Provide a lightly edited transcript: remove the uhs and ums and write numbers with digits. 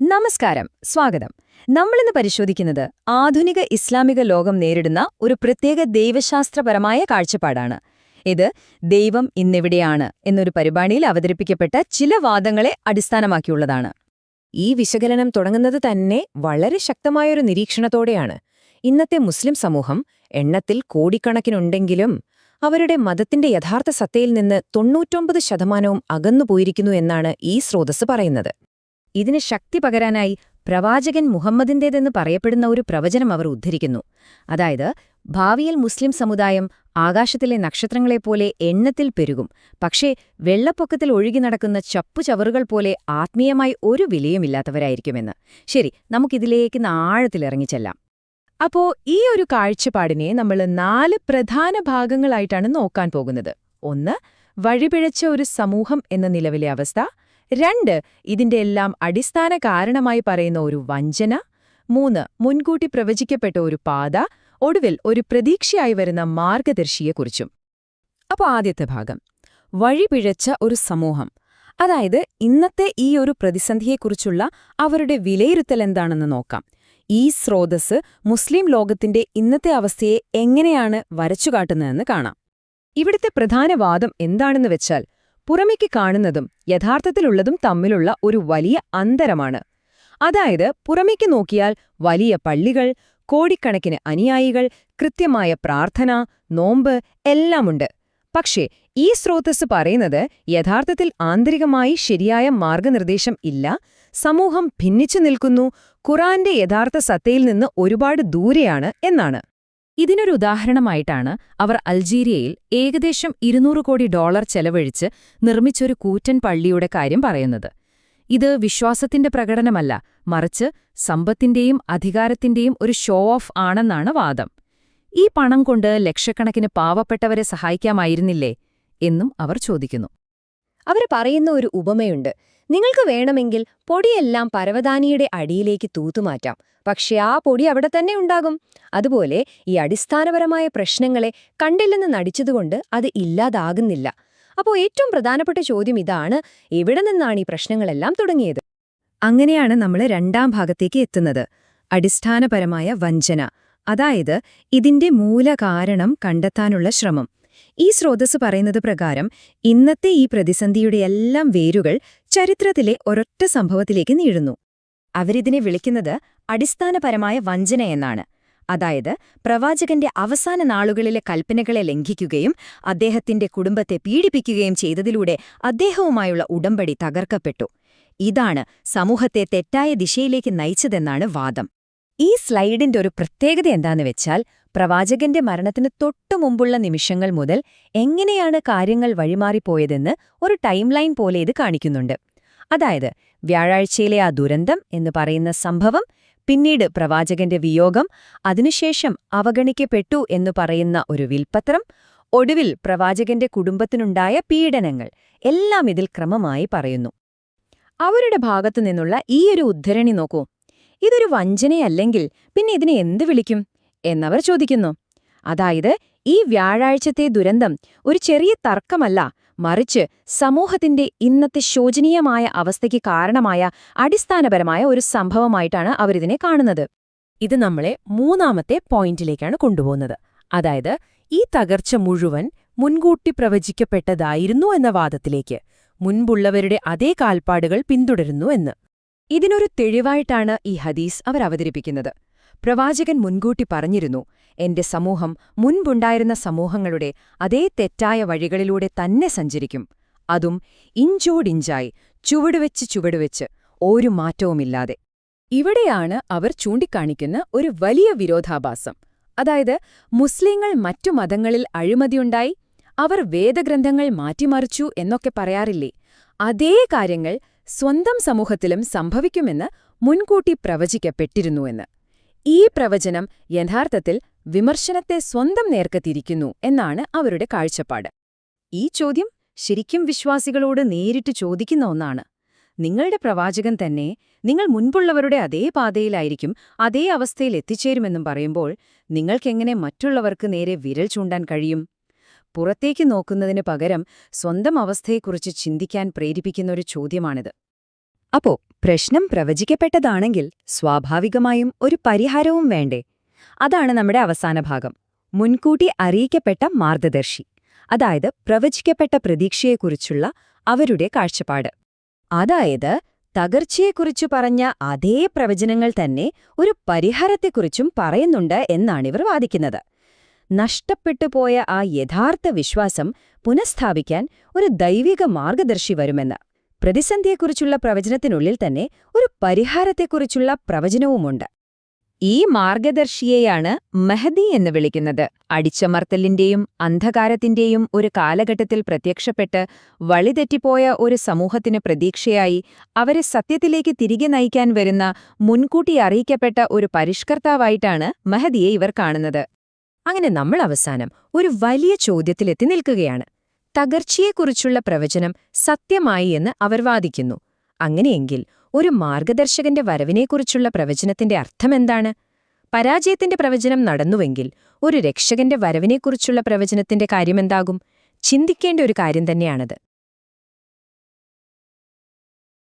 നമസ്കാരം, സ്വാഗതം. നമ്മളിന്ന് പരിശോധിക്കുന്നത് ആധുനിക ഇസ്ലാമിക ലോകം നേരിടുന്ന ഒരു പ്രത്യേക ദൈവശാസ്ത്രപരമായ കാഴ്ചപ്പാടാണ്. ഇത് ദൈവം ഇന്നെവിടെയാണ് എന്നൊരു പരിപാടിയിൽ അവതരിപ്പിക്കപ്പെട്ട ചില വാദങ്ങളെ അടിസ്ഥാനമാക്കിയുള്ളതാണ്. ഈ വിശകലനം തുടങ്ങുന്നത് തന്നെ വളരെ ശക്തമായൊരു നിരീക്ഷണത്തോടെയാണ്. ഇന്നത്തെ മുസ്ലിം സമൂഹം എണ്ണത്തിൽ കോടിക്കണക്കിനുണ്ടെങ്കിലും അവരുടെ മതത്തിന്റെ യഥാർത്ഥ സത്തയിൽ നിന്ന് 99% അകന്നുപോയിരിക്കുന്നു എന്നാണ് ഈ സ്രോതസ് പറയുന്നത്. ഇതിന് ശക്തി പകരാനായി പ്രവാചകൻ മുഹമ്മദിന്റേതെന്ന് പറയപ്പെടുന്ന ഒരു പ്രവചനം അവർ ഉദ്ധരിക്കുന്നു. അതായത്, ഭാവിയിൽ മുസ്ലിം സമുദായം ആകാശത്തിലെ നക്ഷത്രങ്ങളെപ്പോലെ എണ്ണത്തിൽ പെരുകും, പക്ഷേ വെള്ളപ്പൊക്കത്തിൽ ഒഴുകി നടക്കുന്ന ചപ്പുചവറുകൾ പോലെ ആത്മീയമായി ഒരു വിലയുമില്ലാത്തവരായിരിക്കുമെന്ന്. ശരി, നമുക്കിതിലേക്ക് ആഴത്തിലിറങ്ങിച്ചെല്ലാം. അപ്പോ ഈ ഒരു കാഴ്ചപ്പാടിനെ നമ്മൾ 4 പ്രധാന ഭാഗങ്ങളായിട്ടാണ് നോക്കാൻ പോകുന്നത്. 1, വഴിപിഴച്ച ഒരു സമൂഹം എന്ന നിലവിലെ അവസ്ഥ. 2, ഇതിന്റെ എല്ലാം അടിസ്ഥാന കാരണമായി പറയുന്ന ഒരു വഞ്ചന. 3, മുൻകൂട്ടി പ്രവചിക്കപ്പെട്ട ഒരു പാത. ഒടുവിൽ ഒരു പ്രതീക്ഷയായി വരുന്ന മാർഗദർശിയെക്കുറിച്ചും. അപ്പോൾ ആദ്യത്തെ ഭാഗം, വഴിപിഴച്ച ഒരു സമൂഹം. അതായത്, ഇന്നത്തെ ഈ ഒരു പ്രതിസന്ധിയെക്കുറിച്ചുള്ള അവരുടെ വിലയിരുത്തൽ എന്താണെന്ന് നോക്കാം. ഈ സ്രോതസ് മുസ്ലിം ലോകത്തിന്റെ ഇന്നത്തെ അവസ്ഥയെ എങ്ങനെയാണ് വരച്ചുകാട്ടുന്നതെന്ന് കാണാം. ഇവിടുത്തെ പ്രധാന വാദം എന്താണെന്ന് വെച്ചാൽ, പുറമേക്ക് കാണുന്നതും യഥാർത്ഥത്തിലുള്ളതും തമ്മിലുള്ള ഒരു വലിയ അന്തരമാണ്. അതായത്, പുറമേക്ക് നോക്കിയാൽ വലിയ പള്ളികൾ, കോടിക്കണക്കിന് അനുയായികൾ, കൃത്യമായ പ്രാർത്ഥന, നോമ്പ് എല്ലാമുണ്ട്. പക്ഷേ ഈ സ്രോതസ് പറയുന്നത് യഥാർത്ഥത്തിൽ ആന്തരികമായി ശരിയായ മാർഗനിർദ്ദേശം ഇല്ല, സമൂഹം ഭിന്നിച്ചു നിൽക്കുന്നു, ഖുർആന്റെ യഥാർത്ഥ സത്തയിൽ നിന്ന് ഒരുപാട് ദൂരെയാണ് എന്നാണ്. ഇതിനൊരു ഉദാഹരണമായിട്ടാണ് അവർ അൾജീരിയയിൽ ഏകദേശം $200 കോടി ചെലവഴിച്ച് നിർമ്മിച്ചൊരു കൂറ്റൻ പള്ളിയുടെ കാര്യം പറയുന്നത്. ഇത് വിശ്വാസത്തിന്റെ പ്രകടനമല്ല, മറിച്ച് സമ്പത്തിന്റെയും അധികാരത്തിന്റെയും ഒരു ഷോ ഓഫ് ആണെന്നാണ് വാദം. ഈ പണം കൊണ്ട് ലക്ഷക്കണക്കിന് പാവപ്പെട്ടവരെ സഹായിക്കാമായിരുന്നില്ലേ എന്നും അവർ ചോദിക്കുന്നു. അവർ പറയുന്ന ഒരു ഉപമയുണ്ട്. നിങ്ങൾക്ക് വേണമെങ്കിൽ പൊടിയെല്ലാം പരവതാനിയുടെ അടിയിലേക്ക് തൂത്തുമാറ്റാം, പക്ഷെ ആ പൊടി അവിടെ തന്നെ ഉണ്ടാകും. അതുപോലെ ഈ അടിസ്ഥാനപരമായ പ്രശ്നങ്ങളെ കണ്ടില്ലെന്ന് നടിച്ചതുകൊണ്ട് അത് ഇല്ലാതാകുന്നില്ല. അപ്പോൾ ഏറ്റവും പ്രധാനപ്പെട്ട ചോദ്യം ഇതാണ്: എവിടെ നിന്നാണ് ഈ പ്രശ്നങ്ങളെല്ലാം തുടങ്ങിയത്? അങ്ങനെയാണ് നമ്മൾ 2ാം ഭാഗത്തേക്ക് എത്തുന്നത്, അടിസ്ഥാനപരമായ വഞ്ചന. അതായത്, ഇതിന്റെ മൂലകാരണം കണ്ടെത്താനുള്ള ശ്രമം. ഈ സ്രോതസ് പറയുന്നത് പ്രകാരം ഇന്നത്തെ ഈ പ്രതിസന്ധിയുടെ എല്ലാം വേരുകൾ ചരിത്രത്തിലെ ഒരൊറ്റ സംഭവത്തിലേക്ക് നീളുന്നു. അവരിതിനെ വിളിക്കുന്നത് അടിസ്ഥാനപരമായ വഞ്ചന എന്നാണ്. അതായത്, പ്രവാചകന്റെ അവസാന നാളുകളിലെ കൽപ്പനകളെ ലംഘിക്കുകയും അദ്ദേഹത്തിന്റെ കുടുംബത്തെ പീഡിപ്പിക്കുകയും ചെയ്തതിലൂടെ അദ്ദേഹവുമായുള്ള ഉടമ്പടി തകർക്കപ്പെട്ടു. ഇതാണ് സമൂഹത്തെ തെറ്റായ ദിശയിലേക്ക് നയിച്ചതെന്നാണ് വാദം. ഈ സ്ലൈഡിന്റെ ഒരു പ്രത്യേകത എന്താന്ന് വെച്ചാൽ, പ്രവാചകന്റെ മരണത്തിന് തൊട്ടുമുമ്പുള്ള നിമിഷങ്ങൾ മുതൽ എങ്ങനെയാണ് കാര്യങ്ങൾ വഴിമാറിപ്പോയതെന്ന് ഒരു ടൈം ലൈൻ പോലെ ഇത് കാണിക്കുന്നുണ്ട്. അതായത്, വ്യാഴാഴ്ചയിലെ ആ ദുരന്തം എന്ന് പറയുന്ന സംഭവം, പിന്നീട് പ്രവാചകന്റെ വിയോഗം, അതിനുശേഷം അവഗണിക്കപ്പെട്ടു എന്ന് പറയുന്ന ഒരു വിൽപ്പത്രം, ഒടുവിൽ പ്രവാചകന്റെ കുടുംബത്തിനുണ്ടായ പീഡനങ്ങൾ എല്ലാം ഇതിൽ ക്രമമായി പറയുന്നു. അവരുടെ ഭാഗത്തുനിന്നുള്ള ഈയൊരു ഉദ്ധരണി നോക്കൂ. ഇതൊരു വഞ്ചനയല്ലെങ്കിൽ പിന്നെ ഇതിനെ എന്ത് വിളിക്കും എന്നവർ ചോദിക്കുന്നു. അതായത്, ഈ വ്യാഴാഴ്ചത്തെ ദുരന്തം ഒരു ചെറിയ തർക്കമല്ല, മറിച്ച് സമൂഹത്തിന്റെ ഇന്നത്തെ ശോചനീയമായ അവസ്ഥയ്ക്ക് കാരണമായ അടിസ്ഥാനപരമായ ഒരു സംഭവമായിട്ടാണ് അവരിതിനെ കാണുന്നത്. ഇത് നമ്മളെ 3ാമത്തെ പോയിന്റിലേക്കാണ് കൊണ്ടുപോകുന്നത്. അതായത്, ഈ തകർച്ച മുഴുവൻ മുൻകൂട്ടി പ്രവചിക്കപ്പെട്ടതായിരുന്നു എന്ന വാദത്തിലേക്ക്, മുൻപുള്ളവരുടെ അതേ കാൽപ്പാടുകൾ പിന്തുടരുന്നു എന്ന്. ഇതിനൊരു തെളിവായിട്ടാണ് ഈ ഹദീസ് അവർ അവതരിപ്പിക്കുന്നത്. പ്രവാചകൻ മുൻകൂട്ടി പറഞ്ഞിരുന്നു, എന്റെ സമൂഹം മുൻപുണ്ടായിരുന്ന സമൂഹങ്ങളുടെ അതേ തെറ്റായ വഴികളിലൂടെ തന്നെ സഞ്ചരിക്കും, അതും ഇഞ്ചോടിഞ്ചായി, ചുവടുവെച്ച് ഒരു മാറ്റവുമില്ലാതെ. ഇവിടെയാണ് അവർ ചൂണ്ടിക്കാണിക്കുന്ന ഒരു വലിയ വിരോധാഭാസം. അതായത്, മുസ്ലിങ്ങൾ മറ്റു മതങ്ങളിൽ അഴിമതിയുണ്ടായി, അവർ വേദഗ്രന്ഥങ്ങൾ മാറ്റിമറിച്ചു എന്നൊക്കെ പറയാറില്ലേ, അതേ കാര്യങ്ങൾ സ്വന്തം സമൂഹത്തിലും സംഭവിക്കുമെന്ന് മുൻകൂട്ടി പ്രവചിക്കപ്പെട്ടിരുന്നുവെന്ന്. ഈ പ്രവചനം യഥാർത്ഥത്തിൽ വിമർശനത്തെ സ്വന്തം നേർക്ക് തിരിക്കുന്നു എന്നാണ് അവരുടെ കാഴ്ചപ്പാട്. ഈ ചോദ്യം ശരിക്കും വിശ്വാസികളോട് നേരിട്ട് ചോദിക്കുന്ന ഒന്നാണ്. നിങ്ങളുടെ പ്രവാചകൻ തന്നെ നിങ്ങൾ മുൻപുള്ളവരുടെ അതേ പാതയിലായിരിക്കും, അതേ അവസ്ഥയിൽ എത്തിച്ചേരുമെന്നും പറയുമ്പോൾ നിങ്ങൾക്കെങ്ങനെ മറ്റുള്ളവർക്ക് നേരെ വിരൽ ചൂണ്ടാൻ കഴിയും? പുറത്തേക്ക് നോക്കുന്നതിന് പകരം സ്വന്തം അവസ്ഥയെക്കുറിച്ച് ചിന്തിക്കാൻ പ്രേരിപ്പിക്കുന്നൊരു ചോദ്യമാണിത്. അപ്പോ പ്രശ്നം പ്രവചിക്കപ്പെട്ടതാണെങ്കിൽ സ്വാഭാവികമായും ഒരു പരിഹാരവും വേണ്ടേ? അതാണ് നമ്മുടെ അവസാന ഭാഗം. മുൻകൂട്ടി അറിയിക്കപ്പെട്ട മാർഗദർശി, അതായത് പ്രവചിക്കപ്പെട്ട പ്രതീക്ഷയെക്കുറിച്ചുള്ള അവരുടെ കാഴ്ചപ്പാട്. അതായത് തകർച്ചയെക്കുറിച്ചു പറഞ്ഞ അതേ പ്രവചനങ്ങൾ തന്നെ ഒരു പരിഹാരത്തെക്കുറിച്ചും പറയുന്നുണ്ട് എന്നാണിവർ വാദിക്കുന്നത്. നഷ്ടപ്പെട്ടുപോയ ആ യഥാർത്ഥ വിശ്വാസം പുനഃസ്ഥാപിക്കാൻ ഒരു ദൈവിക മാർഗദർശി വരുമെന്ന്. പ്രതിസന്ധിയെക്കുറിച്ചുള്ള പ്രവചനത്തിനുള്ളിൽ തന്നെ ഒരു പരിഹാരത്തെക്കുറിച്ചുള്ള പ്രവചനവുമുണ്ട്. ഈ മാർഗദർശിയെയാണ് മഹദി എന്ന് വിളിക്കുന്നത്. അടിച്ചമർത്തലിന്റെയും അന്ധകാരത്തിന്റെയും ഒരു കാലഘട്ടത്തിൽ പ്രത്യക്ഷപ്പെട്ട് വഴിതെറ്റിപ്പോയ ഒരു സമൂഹത്തിന് പ്രതീക്ഷയായി അവരെ സത്യത്തിലേക്ക് തിരികെ നയിക്കാൻ വരുന്ന മുൻകൂട്ടി അറിയിക്കപ്പെട്ട ഒരു പരിഷ്കർത്താവായിട്ടാണ് മഹദിയെ ഇവർ കാണുന്നത്. അങ്ങനെ നമ്മൾ അവസാനം ഒരു വലിയ ചോദ്യത്തിലെത്തി നിൽക്കുകയാണ്. തകർച്ചയെക്കുറിച്ചുള്ള പ്രവചനം സത്യമായി എന്ന് അവർ വാദിക്കുന്നു. അങ്ങനെയെങ്കിൽ ഒരു മാർഗദർശകന്റെ വരവിനെക്കുറിച്ചുള്ള പ്രവചനത്തിന്റെ അർത്ഥമെന്താണ്? പരാജയത്തിന്റെ പ്രവചനം നടന്നുവെങ്കിൽ ഒരു രക്ഷകന്റെ വരവിനെക്കുറിച്ചുള്ള പ്രവചനത്തിന്റെ കാര്യമെന്താകും? ചിന്തിക്കേണ്ട ഒരു കാര്യം തന്നെയാണത്.